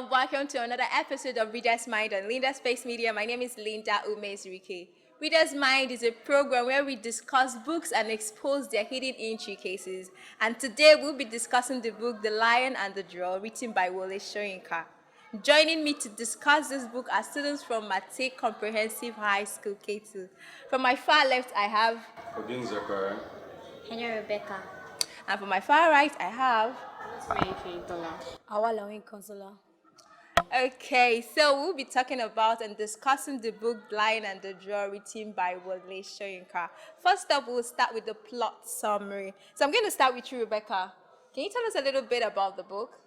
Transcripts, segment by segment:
Welcome to another episode of Reader's Mind on Linda Space Media. My name is Linda Umezrike. Reader's Mind is a program where we discuss books and expose their hidden intricacies. And today we'll be discussing the book The Lion and the Draw, written by Wole Soyinka. Joining me to discuss this book are students from Mate Comprehensive High School, K2. From my far left, I have Ogini Zachariah. Hello, Rebecca. And from my far right, I have Fehintola. Awala, Oyinkansola. Okay, so we'll be talking about and discussing the book Lion and the Draw, written by Wole Soyinka. First up, we'll start with the plot summary. So I'm going to start with you, Rebecca. Can you tell us a little bit about the book?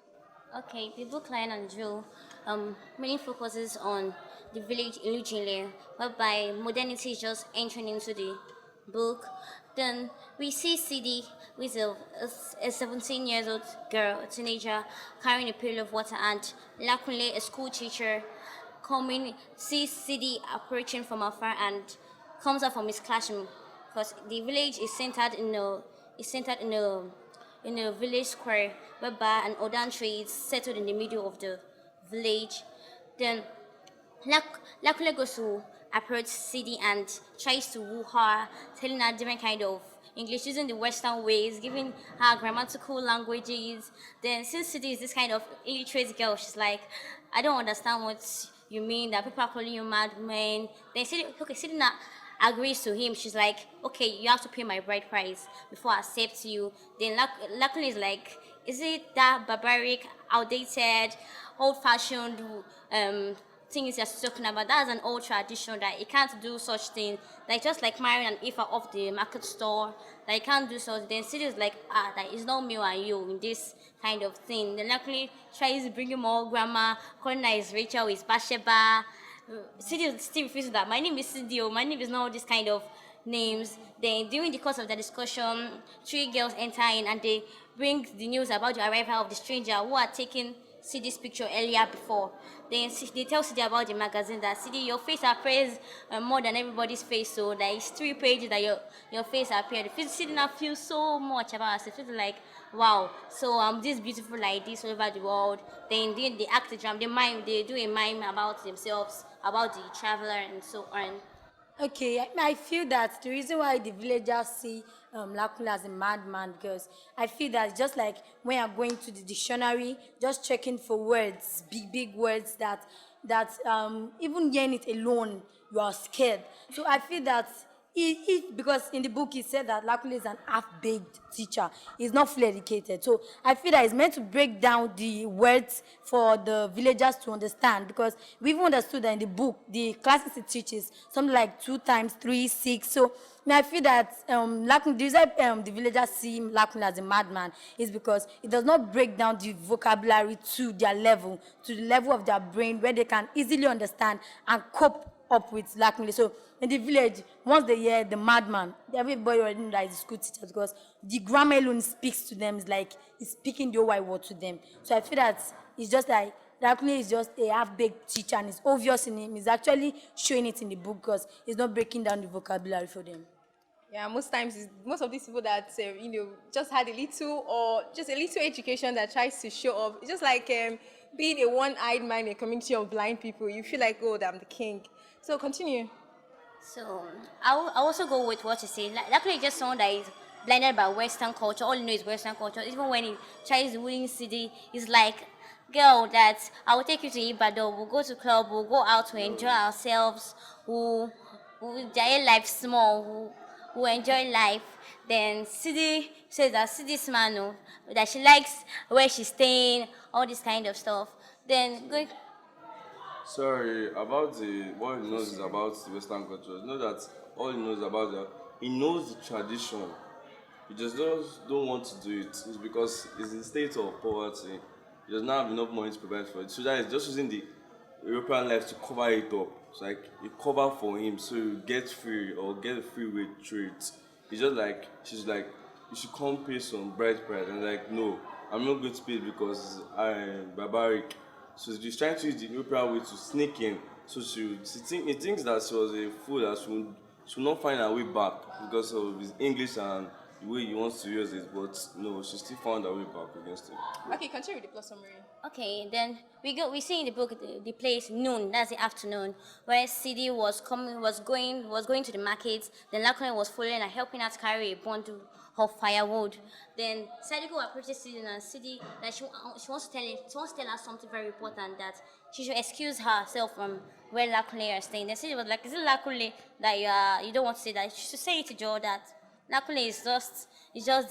Okay, the book Lion and Drew mainly focuses on the village Ilujile, whereby modernity is just entering into the book. Then we see CD with a 17 years old girl, a teenager, carrying a pail of water, and Lakunle, a school teacher, coming, sees CD approaching from afar and comes out from his classroom, because the village is centered in a village square, whereby an odan tree is settled in the middle of the village. Then Lakule goes to approach Sidi and tries to woo her, telling her different kind of English, using the Western ways, giving her grammatical languages. Then since Sidi is this kind of illiterate girl, she's like, I don't understand what you mean, that people are calling you madman. Then Sidi now agrees to him. She's like, okay, you have to pay my bride price before I accept you. Then Lakule is like, is it that barbaric, outdated, old-fashioned things you're talking about? That's an old tradition that you can't do such thing. Like just like marrying an Ifa off the market store, that you can't do such. Then City is like, that is not me and you in this kind of thing. Then luckily tries to bring him more grammar, calling her is Rachel, is Basheba. City still refuses that. My name is Sidio. My name is not this kind of names. Then during the course of the discussion, three girls enter in and they bring the news about the arrival of the stranger who had taken Sidi's picture earlier before. Then they tell Sidi about the magazine, that Sidi, your face appears more than everybody's face, so there is 3 pages that your face appeared. Sidi now feels so much about us. It feels like, wow, so this beautiful like this all over the world. Then they act the drum, they do a mime about themselves, about the traveler and so on. Okay, I feel that the reason why the villagers see Lakula as a madman, because I feel that just like when you're going to the dictionary, just checking for words, big words that even hearing it alone, you are scared. So I feel that because in the book it said that Lakula is an half-baked teacher. He's not fully educated. So I feel that it's meant to break down the words for the villagers to understand, because we even understood that in the book, the classes it teaches, something like 2 times 3, 6. So I feel that the reason the villagers see Lakula as a madman is because it does not break down the vocabulary to their level, to the level of their brain, where they can easily understand and cope up with Lakula. So in the village, once they hear the madman, everybody already knows that he's a school teacher, because the grammar alone speaks to them. It's like he's speaking the whole wide word to them. So I feel that it's just like Lakula is just a half-baked teacher, and it's obvious in him. He's actually showing it in the book because he's not breaking down the vocabulary for them. Yeah, most times, most of these people that, just had a little or just a little education that tries to show off. It's just like being a one-eyed man in a community of blind people. You feel like, oh, I'm the king. So continue. So I also go with what you say. Luckily, just someone that is blinded by Western culture. All he knows is Western culture. Even when he tries winning city, he's like, girl, that I will take you to Ibadan. We'll go to club. We'll go out to enjoy ourselves. We'll enjoy life small. We'll enjoy life. Then Sidi says that Sidi's man, that she likes where she's staying, all this kind of stuff. Then going. Sorry, about what he knows is about the Western culture. You know that all he knows about he knows the tradition. He just don't want to do it. It's because he's in a state of poverty. He does not have enough money to provide for it. So that he's just using the European life to cover it up. It's like a cover for him, so he gets free or get a free way through it. He's just like, she's like, you should come pay some bride price. And like, no, I'm not going to pay it because I'm barbaric. So she's trying to use the European way to sneak in. So he thinks that she was a fool, that she would not find her way back because of his English and the way he wants to use it, but no, she still found her way back against him. Okay, continue with the plot summary. Okay, then we see in the book the place noon, that's the afternoon, where Sidi was going to the market. Then Lakone was following and helping her to carry a bundle of firewood. Then Sadiko approaches Sidi and Sidi that she wants to tell her something very important, that she should excuse herself from where Lakone are staying. Then Sidi was like, "Is it Lakone that you don't want to say that? She should say it to Joe that Nakule is just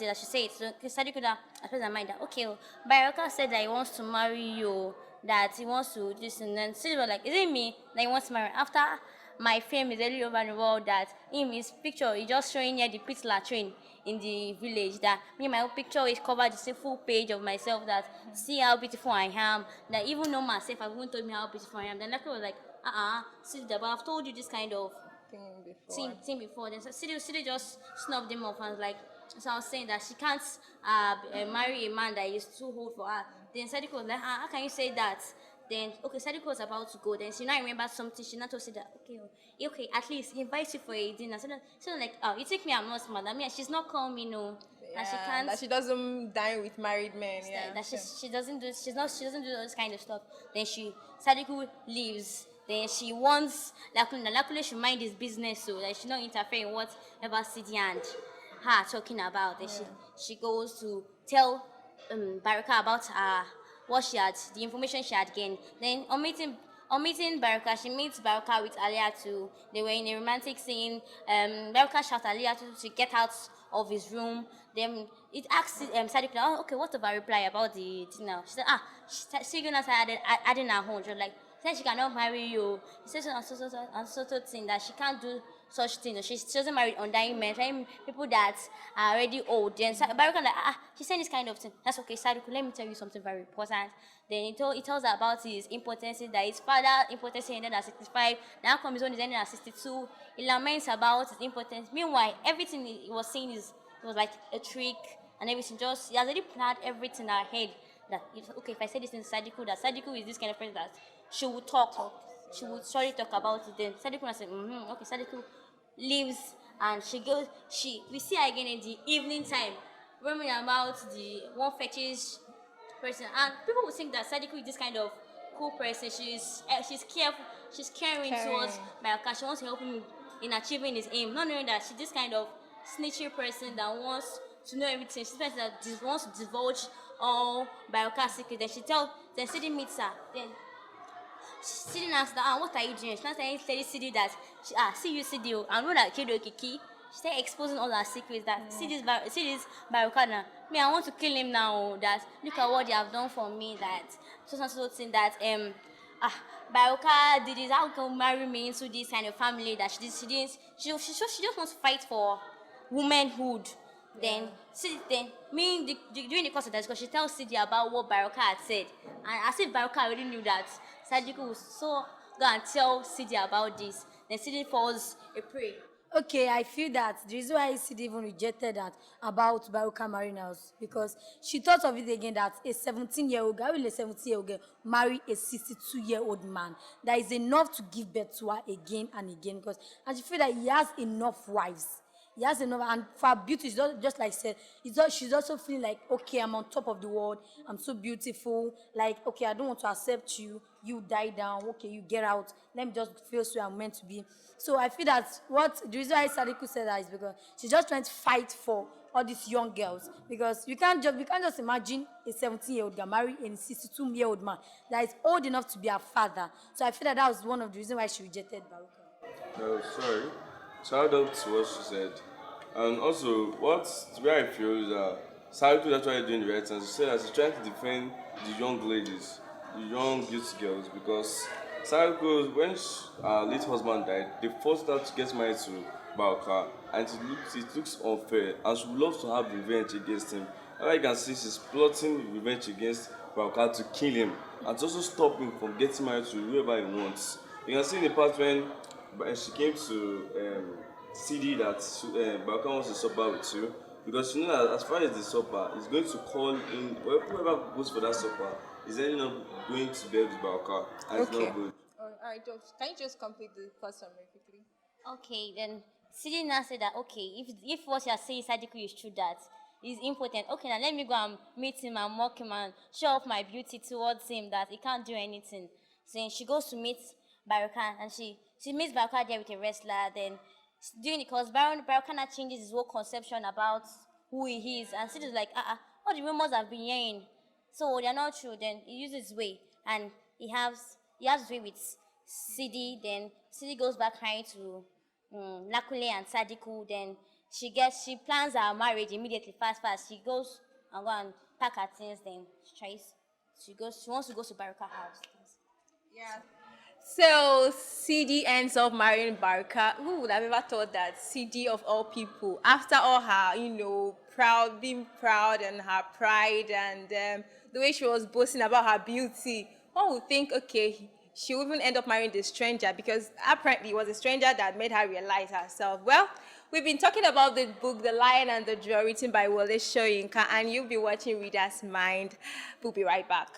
there. I should say it. So Sadiq could have appears in mind that okay, Baraka said that he wants to marry you, that he wants to this, and then Sadiq was like, is it me that he wants to marry? After my fame is all over the world, that in his picture he just showing here the pit latrine in the village, that me my whole picture is covered the full page of myself, that see how beautiful I am, that even know myself I won't told me how beautiful I am. Then Nakule was like, see that, but I've told you this kind of seen before. Then so Sidi just snubbed him off and was like, so I was saying that she can't marry a man that is too old for her. Then Sadiko was like, how can you say that? Then okay, Sadiko was about to go. Then she now remembered something. She now told Sidi that okay, at least he invites you for a dinner. So like, oh, you take me, I'm not smart. I mean, she's not calling me, no. That she can't. That she doesn't dine with married men. Yeah. That she doesn't do. She doesn't do those kind of stuff. Then Sadiku leaves. Then she wants Lakule should mind his business, so that she not interfere in whatever Sidi and her talking about. Then she goes to tell Baraka about the information she had gained. Then on meeting Baraka, she meets Baraka with Aliatu. They were in a romantic scene. Baraka shouts at Aliatu to get out of his room. Then it asks Sadiq, oh, okay, what's the reply about the dinner? She said, she's gonna start adding her home. She was like, said she cannot marry you. She said so thing that she can't do such thing. She doesn't marry undying men, marrying people that are already old. Then Baraka like, she said this kind of thing. That's okay, Sadiq, let me tell you something very important. Then he tells her about his impotency, that his father impotency ended at 65. Now comes his own is ended at 62. He laments about his impotence. Meanwhile, everything he was saying it was like a trick and everything. Just he has already planned everything ahead. That if I say this in Sadiku, that Sadiku is this kind of person that she would talk. She would surely talk about it. Then Sadiku will say, okay, Sadiku leaves and she goes. We see her again in the evening time, roaming about the one fetish person, and people would think that Sadiku is this kind of cool person. She's careful, she's caring towards Baraka. She wants to help him in achieving his aim, not knowing that she's this kind of snitchy person that wants to know everything. She's the person that wants to divulge all Baraka's secrets. Then Sidi meets her. Then Sidi asks her, what are you doing? She now telling Sidi that, see you Sidi, I know that Kido Kiki. She started exposing all her secrets, that Sidi's Baraka now. Me, I want to kill him now, that look at what they have done for me, that so thing that Baraka did this, how can marry me into this kind of family that she just wants to fight for womanhood. Then during the course of that discussion, she tells Sidi about what Baraka had said, and as if Baraka already knew that Sadiku would so go and tell Sidi about this. Then Sidi falls a prey. Okay, I feel that the reason why Sidi even rejected that about Baruka Marinas, because she thought of it again that a 17-year-old girl, will a 17-year-old girl marry a 62-year-old man? That is enough to give birth to her again and again, because and she feel that he has enough wives. He has enough, and for her beauty, it's just like I said, she's also feeling like, okay, I'm on top of the world, I'm so beautiful, like, okay, I don't want to accept you, you die down, okay, you get out, let me just feel so I'm meant to be. So I feel that the reason why Sadiku said that is because she's just trying to fight for all these young girls, because we can't just imagine a 17-year-old girl marry a 62-year-old man that is old enough to be her father. So I feel that was one of the reasons why she rejected Baruka. No, sorry. Shout out to what she said. And also, where I feel is that Sariku is actually doing the right thing. She said that she's trying to defend the young ladies, the young youth girls, because Sariku, when her late husband died, they forced her to get married to Baoka, and it looks unfair, and she would love to have revenge against him. And you can see, she's plotting revenge against Baoka to kill him, and to also stop him from getting married to whoever he wants. You can see in the part when she came to CD that Baoka wants to supper with you, because you know that as far as the supper, he's going to call in whoever goes for that supper is ending up going to bed with Baoka, and it's not good. All right, can you just complete the plot summary quickly? Okay, then Sidi now said that, okay, if what you are saying Sadiku is true, that he's impotent, okay, now let me go and meet him and mock him and show off my beauty towards him that he can't do anything. So then she goes to meet Baraka, and she meets Baraka there with a wrestler. Then doing it because Baraka now changes his whole conception about who he is, and Sidi is like, all the rumors I've been hearing, so they're not true. Then he uses his way, and he has his way with Sidi. Then Sidi goes back crying to Nakule and Sadiku. Then she plans her marriage immediately, fast. She goes and go and pack her things. Then she wants to go to Baraka house. So CD ends up marrying Baraka. Who would have ever thought that CD of all people, after all her, being proud and her pride and the way she was boasting about her beauty, one would think, okay, she would even end up marrying this stranger because apparently it was a stranger that made her realize herself. Well, we've been talking about the book, The Lion and the Draw, written by Wole Soyinka, and you'll be watching Reader's Mind. We'll be right back.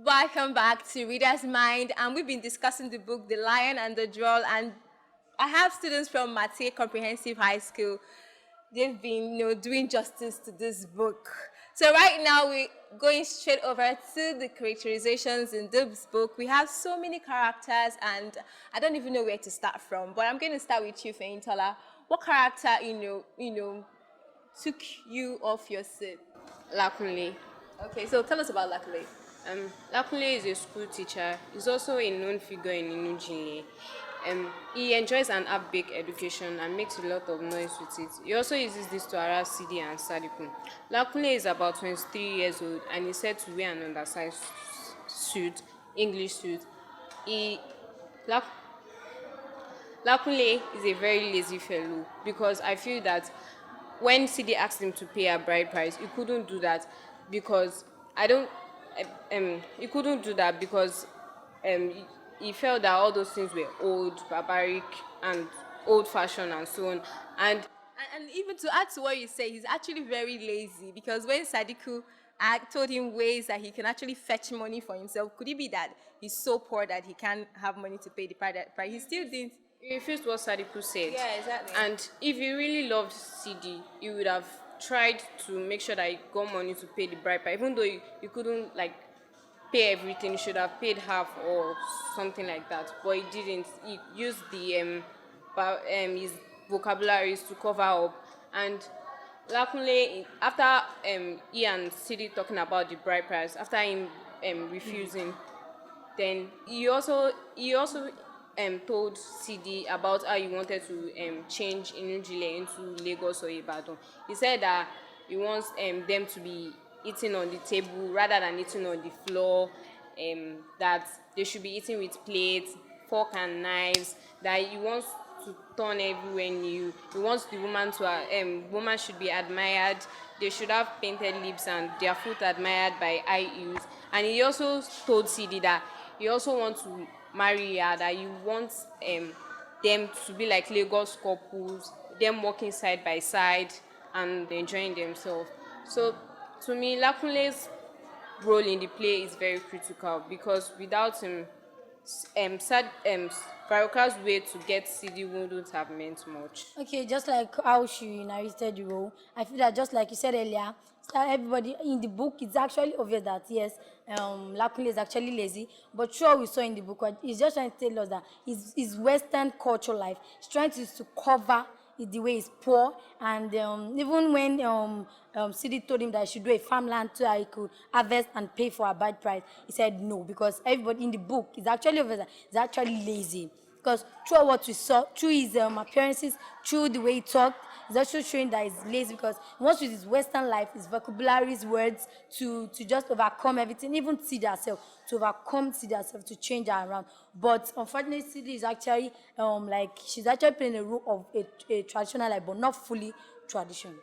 Welcome back to Reader's Mind, and we've been discussing the book The Lion and the Drawl, and I have students from Mate Comprehensive High School. They've been doing justice to this book. So right now we're going straight over to the characterizations in this book. We have so many characters and I don't even know where to start from, but I'm going to start with you, Fehintola. What character, took you off your seat? Lakunle. Okay, so tell us about Luckily. Lakunle is a school teacher. He's also a known figure in Inujinle. He enjoys an art-based education and makes a lot of noise with it. He also uses this to harass Sidi and Sadiku. Lakunle is about 23 years old and is said to wear an undersized suit, English suit. Lakunle is a very lazy fellow because I feel that when Sidi asked him to pay a bride price, he couldn't do that because he couldn't do that because he felt that all those things were old, barbaric, and old-fashioned, and so on. And even to add to what you say, he's actually very lazy because when Sadiku told him ways that he can actually fetch money for himself, could it be that he's so poor that he can't have money to pay the price? He still didn't. He refused what Sadiku said. Yeah, exactly. And if he really loved Sidi, he would have tried to make sure that he got money to pay the bride price. Even though he couldn't pay everything, he should have paid half or something like that. But he didn't. He used his vocabularies to cover up. And Lakunle, after he and Sidi talking about the bride price, after him refusing, then he also told CD about how he wanted to change Inujile into Lagos or Ibadan. He said that he wants them to be eating on the table rather than eating on the floor, that they should be eating with plates, fork and knives, that he wants to turn everywhere new. He wants the woman should be admired. They should have painted lips and their foot admired by high heels. And he also told CD that he also wants to marry her, that he wants them to be like Lagos couples, them walking side by side and enjoying themselves. So to me, Lakunle's role in the play is very critical because without him, Baraka's way to get Sidi wouldn't have meant much. Okay, just like how she narrated the role, I feel that just like you said earlier, that everybody in the book, it's actually obvious that yes, Lakunle is actually lazy, but sure we saw in the book, he's just trying to tell us that his Western culture life, he's trying to cover the way he's poor, and even when Sidi told him that he should do a farmland so that he could harvest and pay for a bad price, he said no, because everybody in the book is actually obvious that he's actually lazy. Because through what we saw, through his appearances, through the way he talked, he's also showing that he's lazy because he wants to use his Western life, his vocabulary, his words to just overcome everything, even Sidi herself, to overcome Sidi herself, to change her around. But unfortunately, Sidi is actually, she's actually playing a role of a traditional life, but not fully traditional.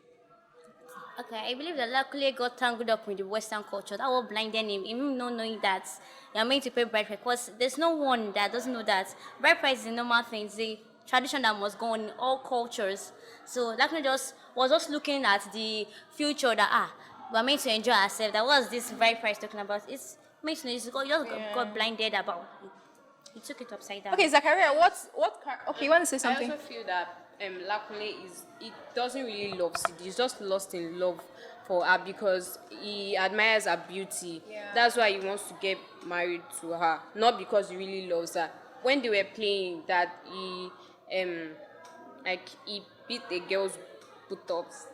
Okay, I believe that Lakule got tangled up with the Western culture. That was blinding him not knowing that you're meant to pay bride price. Because there's no one that doesn't know that bride price is a normal thing. It's a tradition that must go on in all cultures. So Lakme just was just looking at the future that we're meant to enjoy ourselves. That was this very price talking about. It's meant to know, it's got blinded about it. He took it upside down. Okay, Zachariah, okay, you want to say I something? also feel that Lakule it doesn't really love Sidi. He's just lost in love for her because he admires her beauty. Yeah. That's why he wants to get married to her, not because he really loves her. When they were playing, that he beat a girl's buttocks.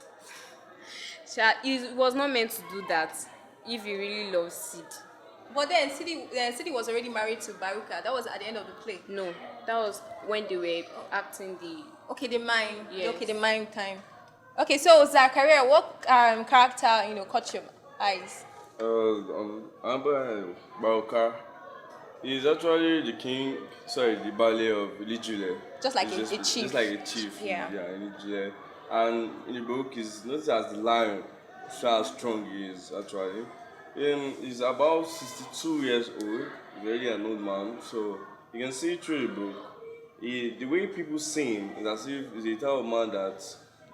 He was not meant to do that if he really loves Sid. But then Sidi was already married to Baruka. That was at the end of the play. No, that was when they were acting the. Okay, the mime. Yes. Okay, the mime time. Okay, so Zachariah, what character caught your eyes? Amber Baoka is actually the king, sorry, the ballet of Lijule. Just like It's a chief. Just like a chief. Yeah. In Lijule. And in the book, is noticed as the lion, show how strong he is actually. He's about 62 years old, really an old man. So you can see through the book, the way people see him is as if he's a type of man that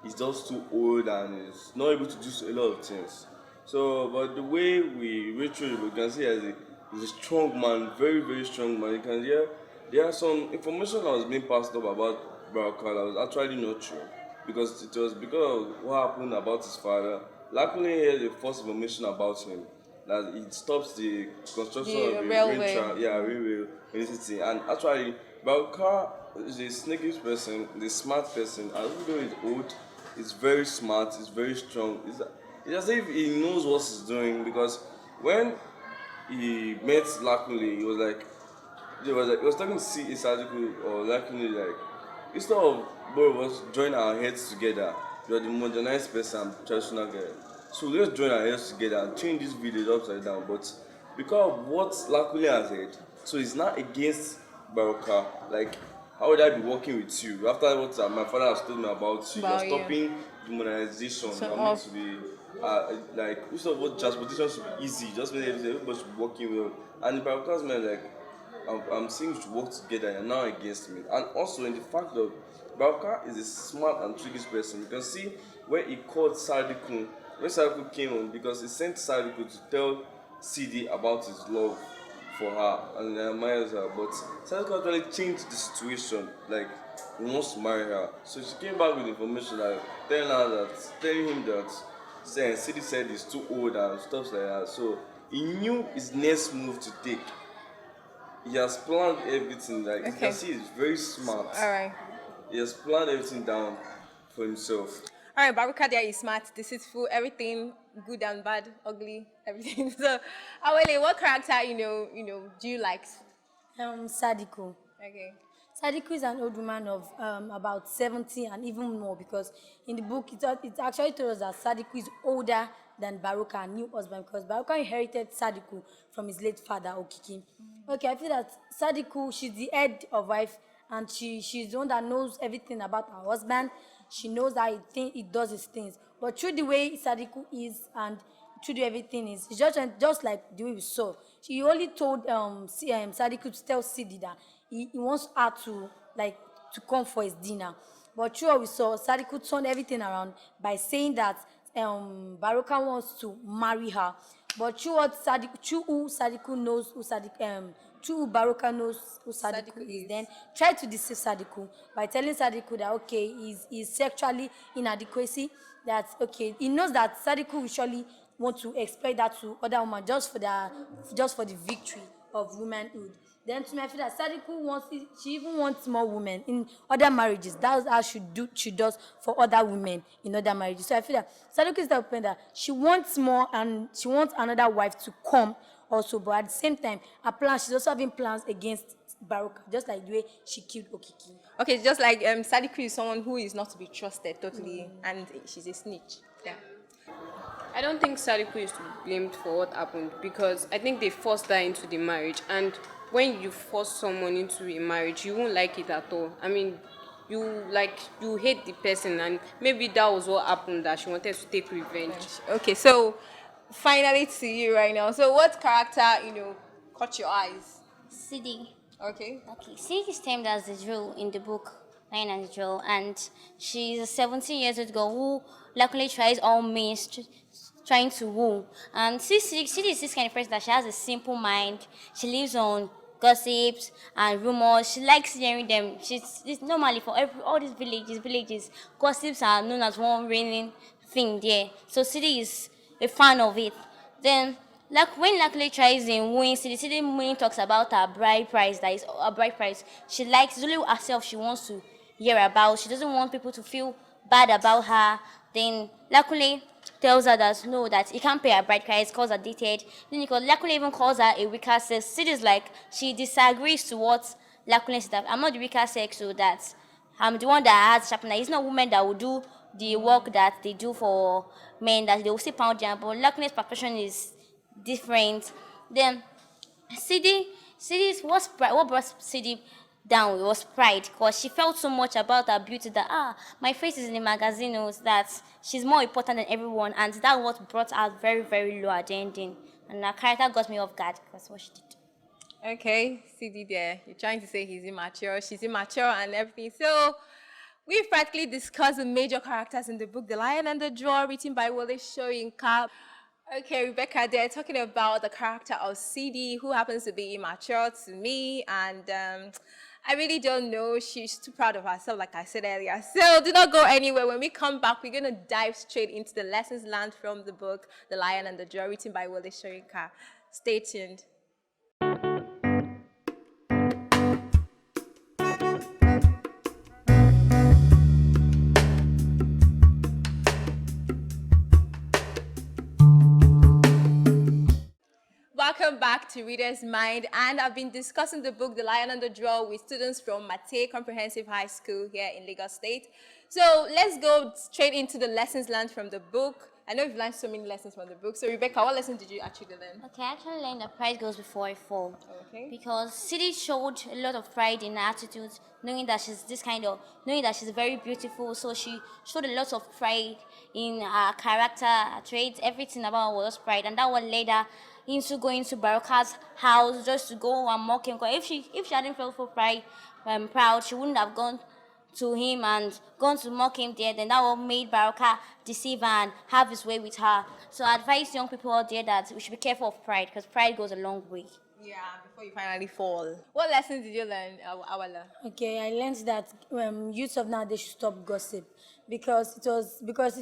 is just too old and is not able to do a lot of things. So, but the way we read through the book, you can see he's a strong man, very, very strong man. You can hear there are some information that was being passed up about Baraka that was actually not true. Because it was because of what happened about his father. Luckily, here the first information about him that it stops the construction The of the railway. railway in the city. And actually, Baukar is a sneaky person, the smart person. And even though he's old, he's very smart, he's very strong. It's as if he knows what he's doing because when he met Lakuli, he was talking to see Isadiku or Lakuli like instead of both of us join our heads together, you are the modernized person, traditional guy. So let's join our heads together and change this village upside down. But because of what Lakuli has said, so he's not against Baroka. Like, how would I be working with you? After what my father has told me about you, About you're stopping demonization. So, You're meant to be like instead of what transportation should be easy, just make everybody should be working well. And the Baroka's man like I'm saying we should work together, you're now against me. And also in the fact that Baroka is a smart and tricky person. You can see where he called Sadiku when Sadiku came on because he sent Sadiku to tell CD about his love for her and he admires her. But Sadiku actually changed the situation, like he wants to marry her. So she came back with information like telling him that saying CD said he's too old and stuff like that. So he knew his next move to take. He has planned everything. Like you can see, he's very smart. All right. He has planned everything down for himself. All right, Baruka there is smart, deceitful, everything good and bad, ugly, everything. So, Awale, what character do you like? Sadiko. Okay. Sadiku is an old woman of about 70 and even more because in the book it actually told us that Sadiku is older than Baruka, and new husband, because Baruka inherited Sadiku from his late father Okiki. Okay, I feel that Sadiku, she's the head of wife and she's the one that knows everything about her husband. She knows how he does his things. But through the way Sadiku is and through the everything is, it's just like the way we saw. She only told Sadiku to tell Sidi that he wants her to come for his dinner. But through what we saw, Sadiku turned everything around by saying that Baruka wants to marry her. But through who Sadiku knows who through who Baruka knows who Sadiku is, then try to deceive Sadiku by telling Sadiku that okay, he's sexually inadequacy. That okay, he knows that Sadiku will surely want to exploit that to other women just for the victory of womanhood. Then to me, I feel that Sadiku she even wants more women in other marriages. That's how she does for other women in other marriages. So I feel that Sadiku is the open that she wants more and she wants another wife to come also, but at the same time, she's also having plans against Baruka, just like the way she killed Okiki. Okay, just like Sadiku is someone who is not to be trusted totally, and she's a snitch. Yeah. I don't think Sadiku is to be blamed for what happened because I think they forced her into the marriage, and when you force someone into a marriage, you won't like it at all. I mean, you hate the person, and maybe that was what happened, that she wanted to take revenge. Okay, so finally to you right now. So what character caught your eyes? Sidi. Okay. Okay, Sidi is termed as the drill in the book Lion and the Draw, and she's a 17 years old girl who luckily tries all means trying to woo. And she is this kind of person that she has a simple mind. She lives on gossips and rumors. She likes hearing them. It's normally for all these villages, gossips are known as one reigning thing there. So City is a fan of it. Then, like when Luckily tries in wooing City Winnie talks about her bride price, that is her bride price. She likes it's only herself she wants to hear about. She doesn't want people to feel bad about her. Then Luckily tells her that no, that he can't pay her bride price, calls her dated. Then because Luckily even calls her a weaker sex. City is like she disagrees to what Luckily said. That I'm not the weaker sex, so that I'm the one that has sharpener. It's not women that will do the work that they do for men, that they will still pound their but Luckness profession is different. Then what brought CD down was pride, because she felt so much about her beauty that my face is in the magazine, that she's more important than everyone, and that what brought her very, very low at the ending. And her character got me off guard because what she did. Okay, CD there. You're trying to say he's immature, she's immature, and everything. So, we've practically discussed the major characters in the book, The Lion and the Drawer, written by Wole Soyinka. Okay, Rebecca, they're talking about the character of CD, who happens to be immature to me, and I really don't know. She's too proud of herself, like I said earlier. So do not go anywhere. When we come back, we're going to dive straight into the lessons learned from the book, The Lion and the Drawer, written by Wole Soyinka. Stay tuned. Welcome back to Reader's Mind, and I've been discussing the book The Lion and the Drawer with students from Mate Comprehensive High School here in Lagos State. So let's go straight into the lessons learned from the book. I know you've learned so many lessons from the book. So Rebecca, what lesson did you actually learn? Okay, I actually learned that pride goes before a fall. Okay. Because City showed a lot of pride in her attitude, knowing that she's very beautiful. So she showed a lot of pride in her character, her traits, everything about her was pride. And that one led her into going to Baraka's house just to go and mock him. Because if she hadn't felt for proud, she wouldn't have gone to him and gone to mock him there, then that would made Baraka deceive and have his way with her. So I advise young people out there that we should be careful of pride, because pride goes a long way. Yeah, before you finally fall. What lessons did you learn, Awala? Okay, I learned that youths of nowadays should stop gossip because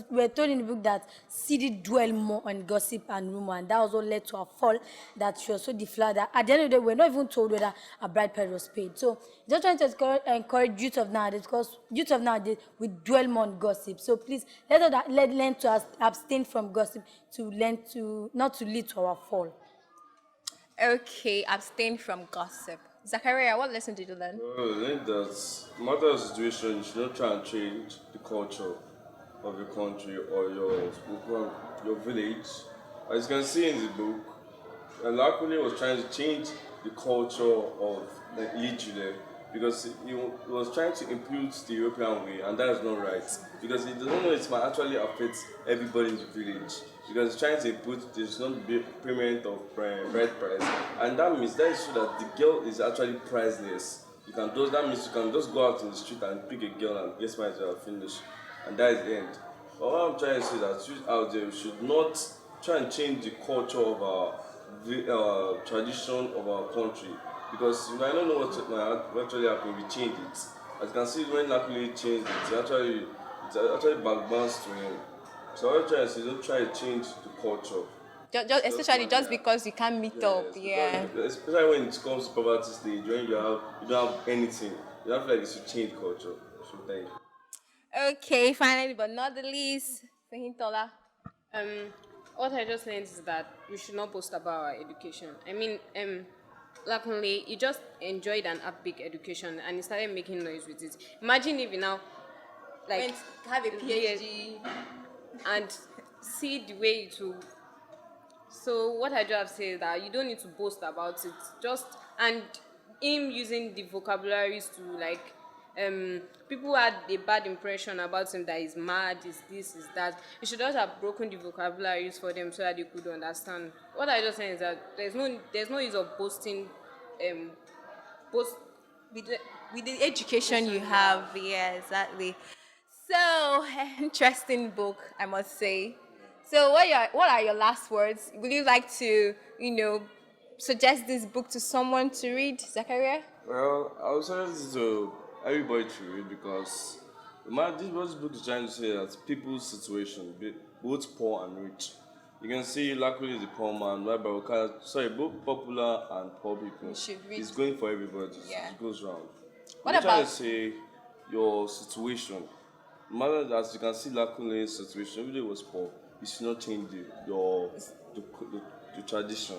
we're told in the book that CD dwell more on gossip and rumor, and that was what led to her fall. That she was so deflowered that at the end of the day, we're not even told whether a bride price was paid. So just trying to encourage youth of nowadays, because youth of nowadays we dwell more on gossip. So please learn to abstain from gossip, to learn to not to lead to our fall. Okay, abstain from gossip. Zachariah, what lesson did you learn? Well, I think that no matter the situation, you should not try and change the culture of your country or your village. As you can see in the book, Lakule was trying to change the culture of the Ijule because he was trying to impute the European way, and that is not right because he doesn't know it might actually affect everybody in the village. Because he's trying to impute there's not be payment of bride price, and that is so that the girl is actually priceless. That means you can just go out in the street and pick a girl and guess my job finish, and that is the end. But what I'm trying to say is that youth out there should not try and change the culture of our tradition of our country, because you might not know what might actually happen if we change it. As you can see, when Napoli changed it, it actually backbounced to him. So what I'm trying to say, don't try to change the culture. Especially just because you can't meet up. Yeah. Especially when it comes to poverty stage, when you don't have anything, you don't feel like you should change culture. So thank you. Okay, finally, but not the least, Fehintola. Um, what I just learned is that we should not boast about our education. I mean, luckily, he just enjoyed an big education and he started making noise with it. Imagine if you now, like, Went to have a PhD. and see the way it will. So what I just have to say is that you don't need to boast about it. And him using the vocabularies to like people had a bad impression about him that he's mad, is this, is that. You should just have broken the vocabularies for them so that they could understand. What I just say is that there's no use of boasting boast with the education you have. Yeah, exactly. So interesting book, I must say. So what are your last words? Would you like to, suggest this book to someone to read, Zachariah? Well, I would suggest it to everybody to read because this what this book is trying to say that people's situation, both poor and rich. You can see luckily the poor man, whereby sorry, both popular and poor people. You should read. It's going for everybody. Yeah. It goes round. What We're trying about to say your situation. No matter that you can see Lakunle's situation, even though it was poor, you should not change the tradition.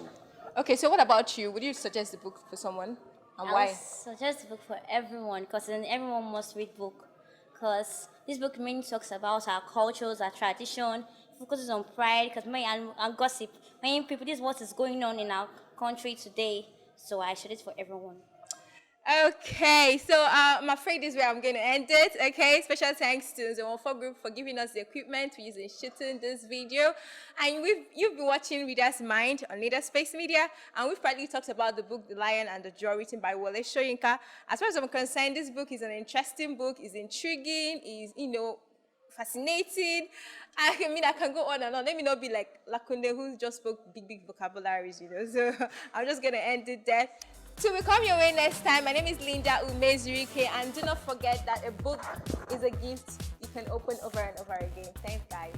Okay, so what about you? Would you suggest the book for someone? And I why? would suggest the book for everyone because then everyone must read book. Because this book mainly talks about our cultures, our tradition, focuses on pride, because and gossip. Many people, this is what is going on in our country today. So I suggest for everyone. Okay, so I'm afraid this is where I'm going to end it. Okay, special thanks to the One4 Group for giving us the equipment to use in shooting this video. And you've been watching Reader's Mind on Leader Space Media, and we've partly talked about the book The Lion and the Draw, written by Wole Soyinka. As far as I'm concerned, this book is an interesting book, is intriguing, is fascinating. I mean, I can go on and on. Let me not be like Lakunde, who just spoke big vocabularies, So I'm just going to end it there. To come your way next time, my name is Linda Umezurike, and do not forget that a book is a gift you can open over and over again. Thanks, guys.